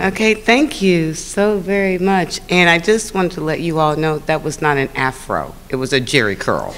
Okay, thank you so very much. And I just wanted to let you all know that was not an afro. It was a jerry curl.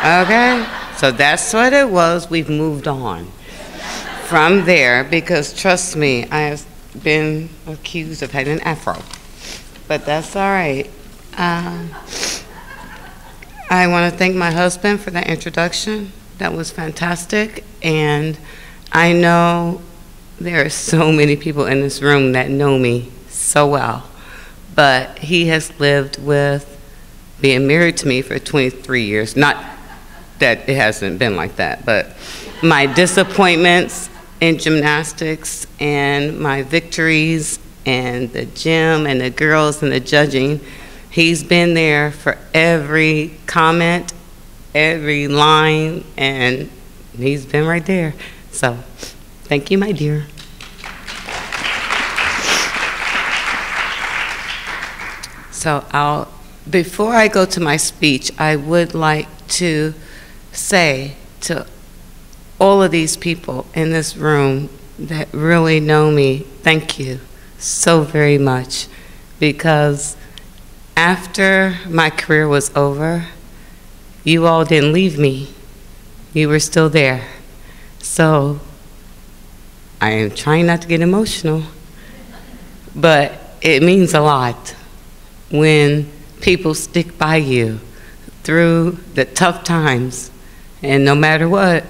Okay? So that's what it was. We've moved on from there because, trust me, I have been accused of having an afro. But that's all right. I want to thank my husband for that introduction. That was fantastic. And I know there are so many people in this room that know me so well. But he has lived with being married to me for 23 years. Not that it hasn't been like that, but my disappointments in gymnastics and my victories and the gym and the girls and the judging, he's been there for every comment, every line, and he's been right there. So, thank you, my dear. So before I go to my speech, I would like to say to all of these people in this room that really know me, thank you so very much, because after my career was over, you all didn't leave me. You were still there. So I am trying not to get emotional, but it means a lot when people stick by you through the tough times, and no matter what,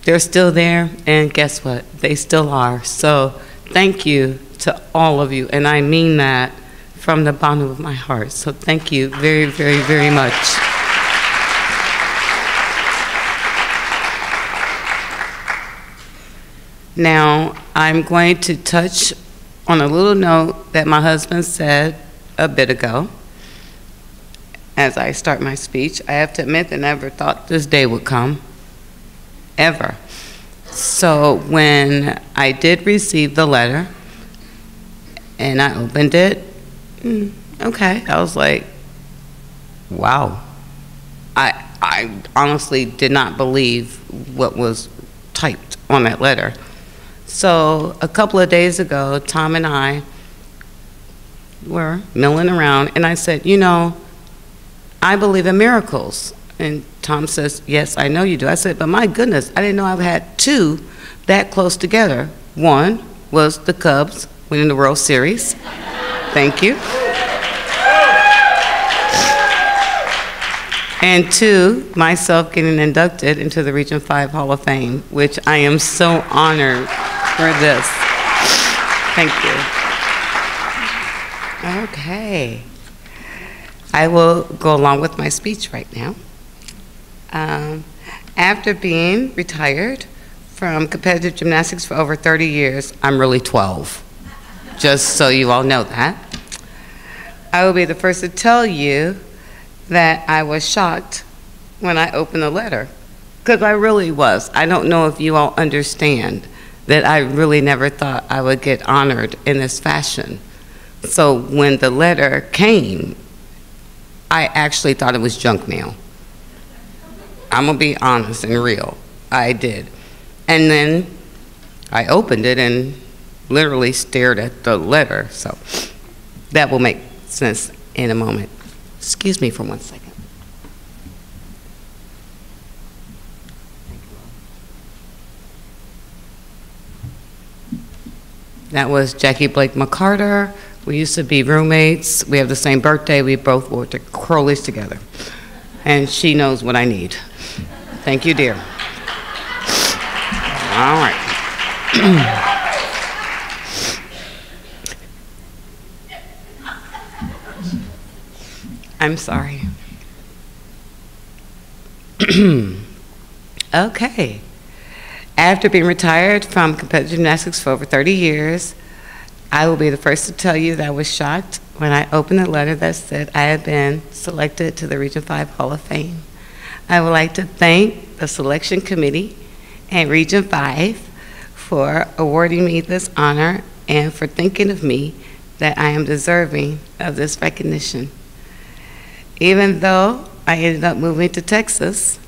they're still there, and guess what? They still are. So thank you to all of you, and I mean that from the bottom of my heart. So thank you very, very, very much. Now, I'm going to touch on a little note that my husband said a bit ago. As I start my speech, I have to admit that I never thought this day would come, ever. So when I did receive the letter and I opened it, okay, I was like, wow. I honestly did not believe what was typed on that letter. So a couple of days ago, Tom and I were milling around, and I said, you know, I believe in miracles. And Tom says, yes, I know you do. I said, but my goodness, I didn't know I've had two that close together. One was the Cubs winning the World Series. Thank you. And two, myself getting inducted into the Region 5 Hall of Fame, which I am so honored for this. Thank you. Okay. I will go along with my speech right now. After being retired from competitive gymnastics for over 30 years, I'm really 12, just so you all know that. I will be the first to tell you that I was shocked when I opened the letter, because I really was. I don't know if you all understand that I really never thought I would get honored in this fashion. So when the letter came, I actually thought it was junk mail. I'm gonna be honest and real, I did. And then I opened it and literally stared at the letter, so that will make sense in a moment. Excuse me for 1 second. That was Jackie Blake McCarter. We used to be roommates. We have the same birthday. We both wore the Crowleys together. And she knows what I need. Thank you, dear. All right. I'm sorry. Okay. After being retired from competitive gymnastics for over 30 years, I will be the first to tell you that I was shocked when I opened the letter that said I had been selected to the Region 5 Hall of Fame. I would like to thank the selection committee and Region 5 for awarding me this honor and for thinking of me that I am deserving of this recognition. Even though I ended up moving to Texas,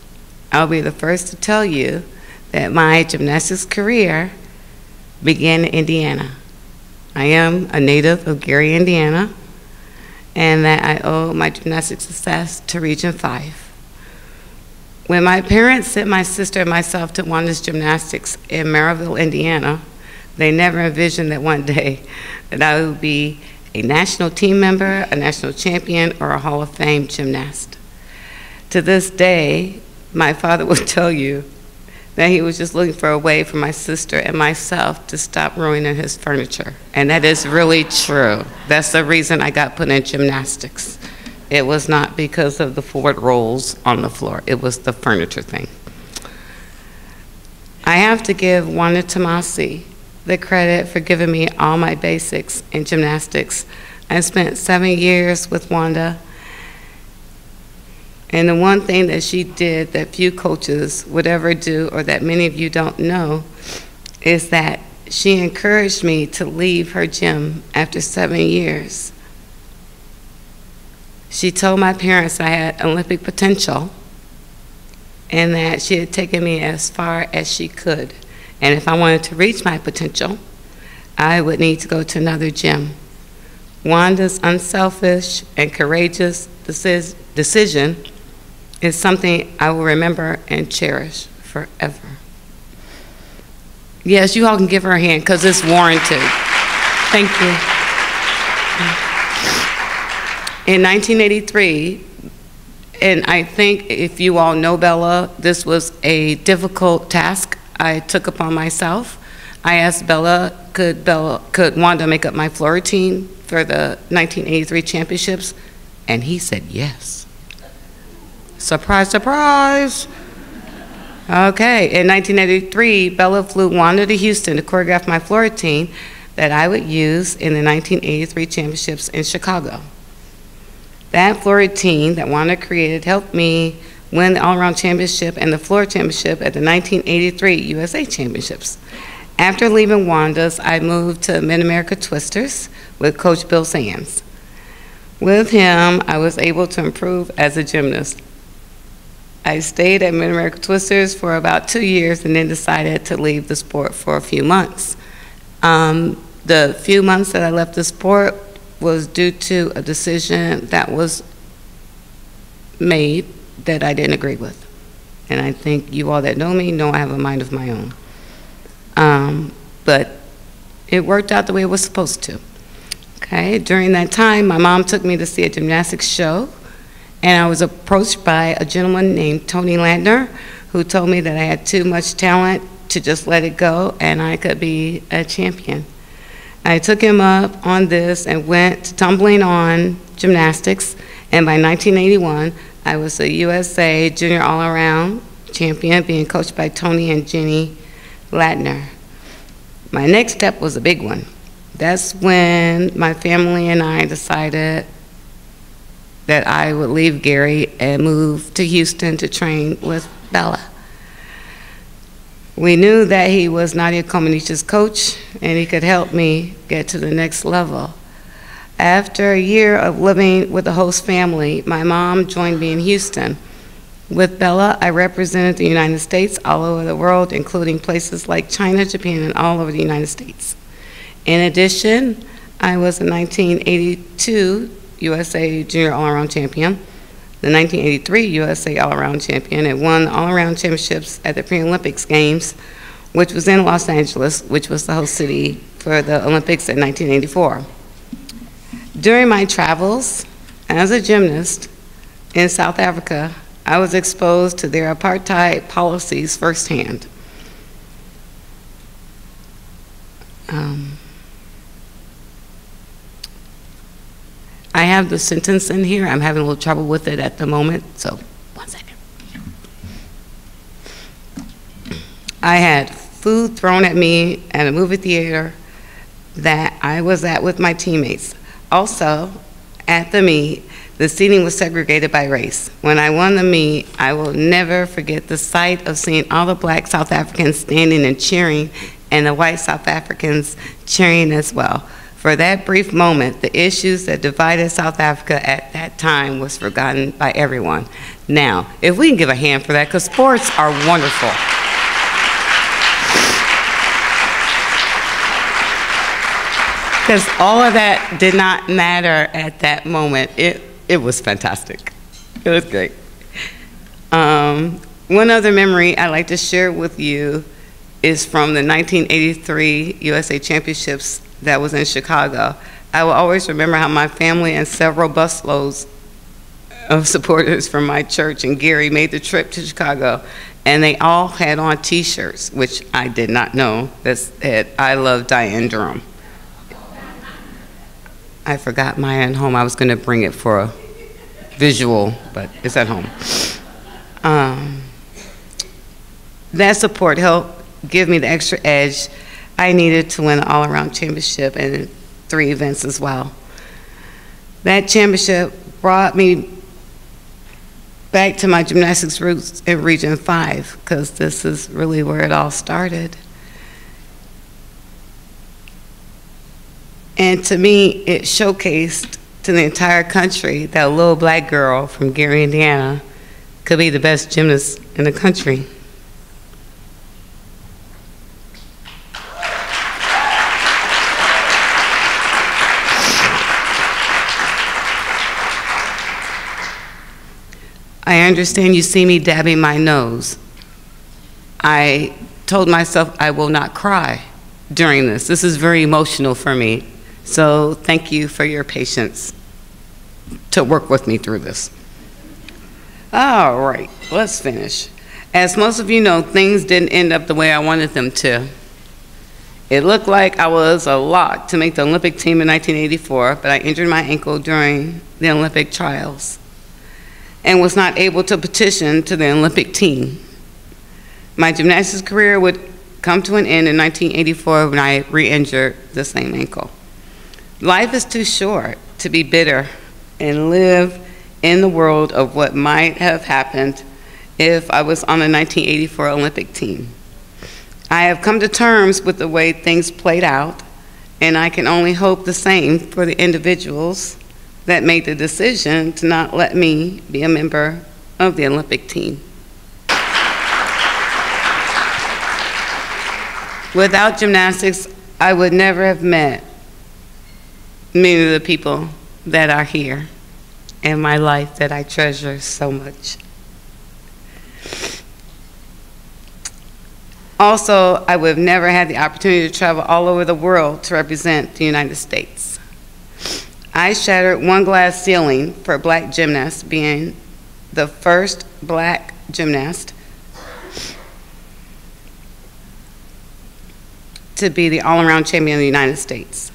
I'll be the first to tell you that my gymnastics career began in Indiana. I am a native of Gary, Indiana, and that I owe my gymnastic success to Region 5. When my parents sent my sister and myself to Wanda's Gymnastics in Maryville, Indiana, they never envisioned that one day that I would be a national team member, a national champion, or a Hall of Fame gymnast. To this day, my father will tell you that he was just looking for a way for my sister and myself to stop ruining his furniture. And that is really true. That's the reason I got put in gymnastics. It was not because of the forward rolls on the floor. It was the furniture thing. I have to give Wanda Tomasi the credit for giving me all my basics in gymnastics. I spent 7 years with Wanda, and the one thing that she did that few coaches would ever do, or that many of you don't know, is that she encouraged me to leave her gym after 7 years. She told my parents I had Olympic potential and that she had taken me as far as she could. And if I wanted to reach my potential, I would need to go to another gym. Wanda's unselfish and courageous decision is something I will remember and cherish forever. Yes, you all can give her a hand because it's warranted. Thank you. In 1983, and I think if you all know Bella, this was a difficult task I took upon myself. I asked Bella, could Wanda make up my floor routine for the 1983 championships? And he said yes. Surprise, surprise. Okay, in 1983, Bella flew Wanda to Houston to choreograph my floor routine that I would use in the 1983 championships in Chicago. That floor routine that Wanda created helped me win the all-around championship and the floor championship at the 1983 USA Championships. After leaving Wanda's, I moved to Mid-America Twisters with Coach Bill Sands. With him, I was able to improve as a gymnast. I stayed at Mid-America Twisters for about 2 years and then decided to leave the sport for a few months. The few months that I left the sport was due to a decision that was made that I didn't agree with. And I think you all that know me know I have a mind of my own. But it worked out the way it was supposed to. Okay, during that time, my mom took me to see a gymnastics show, and I was approached by a gentleman named Tony Landner, who told me that I had too much talent to just let it go, and I could be a champion. I took him up on this and went to tumbling on gymnastics, and by 1981, I was a USA Junior All-Around champion, being coached by Tony and Jenny Latner. My next step was a big one. That's when my family and I decided that I would leave Gary and move to Houston to train with Bella. We knew that he was Nadia Comaneci's coach, and he could help me get to the next level. After a year of living with the host family, my mom joined me in Houston. With Bella, I represented the United States all over the world, including places like China, Japan, and all over the United States. In addition, I was the 1982 USA Junior All-Around Champion, the 1983 USA All-Around Champion, and won All-Around Championships at the Pre-Olympics Games, which was in Los Angeles, which was the host city for the Olympics in 1984. During my travels as a gymnast in South Africa, I was exposed to their apartheid policies firsthand. I have the sentence in here. I'm having a little trouble with it at the moment, so 1 second. I had food thrown at me at a movie theater that I was at with my teammates. Also, at the meet, the seating was segregated by race. When I won the meet, I will never forget the sight of seeing all the black South Africans standing and cheering, and the white South Africans cheering as well. For that brief moment, the issues that divided South Africa at that time was forgotten by everyone. Now, if we can give a hand for that, because sports are wonderful. because all of that did not matter at that moment. It was fantastic. It was great. One other memory I'd like to share with you is from the 1983 USA Championships that was in Chicago. I will always remember how my family and several busloads of supporters from my church in Gary made the trip to Chicago, and they all had on T-shirts, which I did not know, that said, "I love Dianne Durham." I forgot mine at home. I was going to bring it for a visual, but it's at home. That support helped give me the extra edge I needed to win an all-around championship and 3 events as well. That championship brought me back to my gymnastics roots in Region 5, because this is really where it all started. And to me, it showcased to the entire country that a little black girl from Gary, Indiana, could be the best gymnast in the country. I understand you see me dabbing my nose. I told myself I will not cry during this. This is very emotional for me. So thank you for your patience to work with me through this. All right, let's finish. As most of you know, things didn't end up the way I wanted them to. It looked like I was a lock to make the Olympic team in 1984, but I injured my ankle during the Olympic trials and was not able to petition to the Olympic team. My gymnastics career would come to an end in 1984 when I re-injured the same ankle. Life is too short to be bitter and live in the world of what might have happened if I was on the 1984 Olympic team. I have come to terms with the way things played out, and I can only hope the same for the individuals that made the decision to not let me be a member of the Olympic team. Without gymnastics, I would never have met many of the people that are here in my life that I treasure so much. Also, I would have never had the opportunity to travel all over the world to represent the United States. I shattered one glass ceiling for black gymnasts, being the first black gymnast to be the all-around champion of the United States.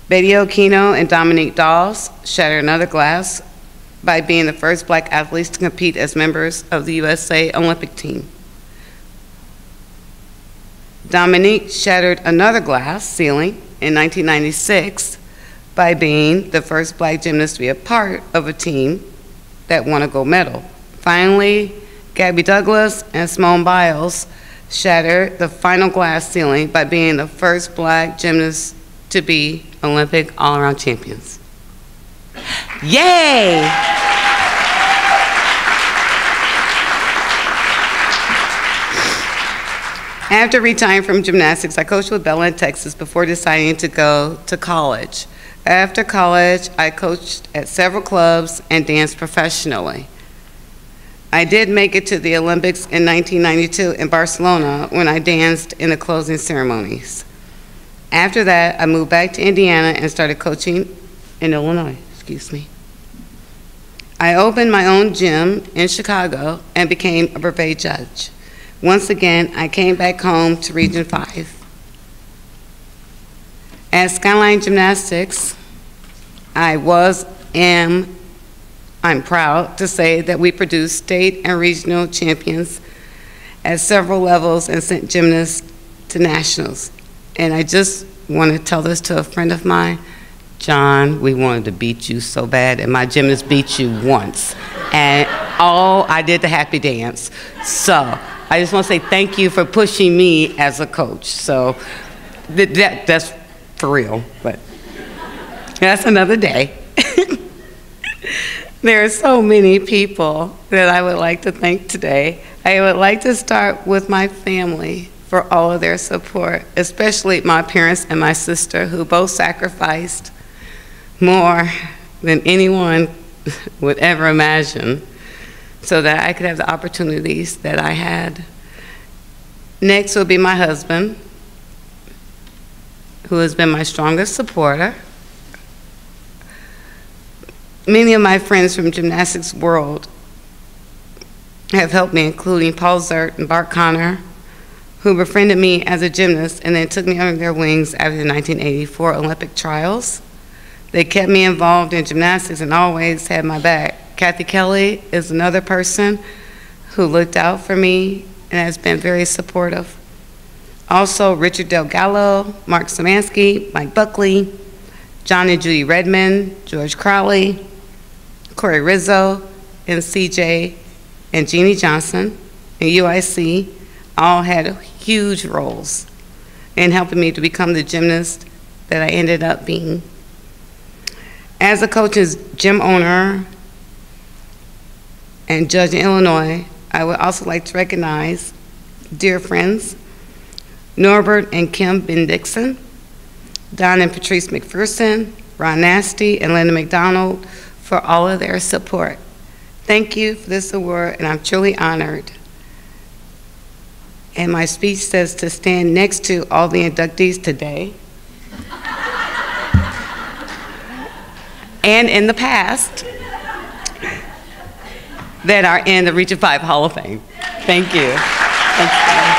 Betty Okino and Dominique Dawes shattered another glass by being the first black athletes to compete as members of the USA Olympic team. Dominique shattered another glass ceiling in 1996 by being the first black gymnast to be a part of a team that won a gold medal. Finally, Gabby Douglas and Simone Biles shattered the final glass ceiling by being the first black gymnast to be Olympic all-around champions. Yay! After retiring from gymnastics, I coached with Bella in Texas before deciding to go to college. After college, I coached at several clubs and danced professionally. I did make it to the Olympics in 1992 in Barcelona when I danced in the closing ceremonies. After that, I moved back to Indiana and started coaching in Illinois, I opened my own gym in Chicago and became a buffet judge. Once again, I came back home to Region 5. At Skyline Gymnastics, I'm proud to say that we produced state and regional champions at several levels and sent gymnasts to nationals. And I just want to tell this to a friend of mine, John, we wanted to beat you so bad, and my gymnast beat you once. And I did the happy dance. So I just want to say thank you for pushing me as a coach. So that's for real, but that's another day. There are so many people that I would like to thank today. I would like to start with my family for all of their support, especially my parents and my sister, who both sacrificed more than anyone would ever imagine so that I could have the opportunities that I had. Next will be my husband, who has been my strongest supporter. Many of my friends from gymnastics world have helped me, including Paul Zert and Bart Connor, who befriended me as a gymnast and then took me under their wings after the 1984 Olympic trials. They kept me involved in gymnastics and always had my back. Kathy Kelly is another person who looked out for me and has been very supportive. Also, Richard Delgallo, Mark Szymanski, Mike Buckley, John and Judy Redmond, George Crowley, Corey Rizzo, and CJ, and Jeannie Johnson, and UIC, all had huge roles in helping me to become the gymnast that I ended up being. As a coach and gym owner and judge in Illinois, I would also like to recognize dear friends, Norbert and Kim Bendixson, Don and Patrice McPherson, Ron Nasty, and Linda McDonald for all of their support. Thank you for this award, and I'm truly honored. And my speech says to stand next to all the inductees today and in the past that are in the Region 5 Hall of Fame. Thank you. Thanks,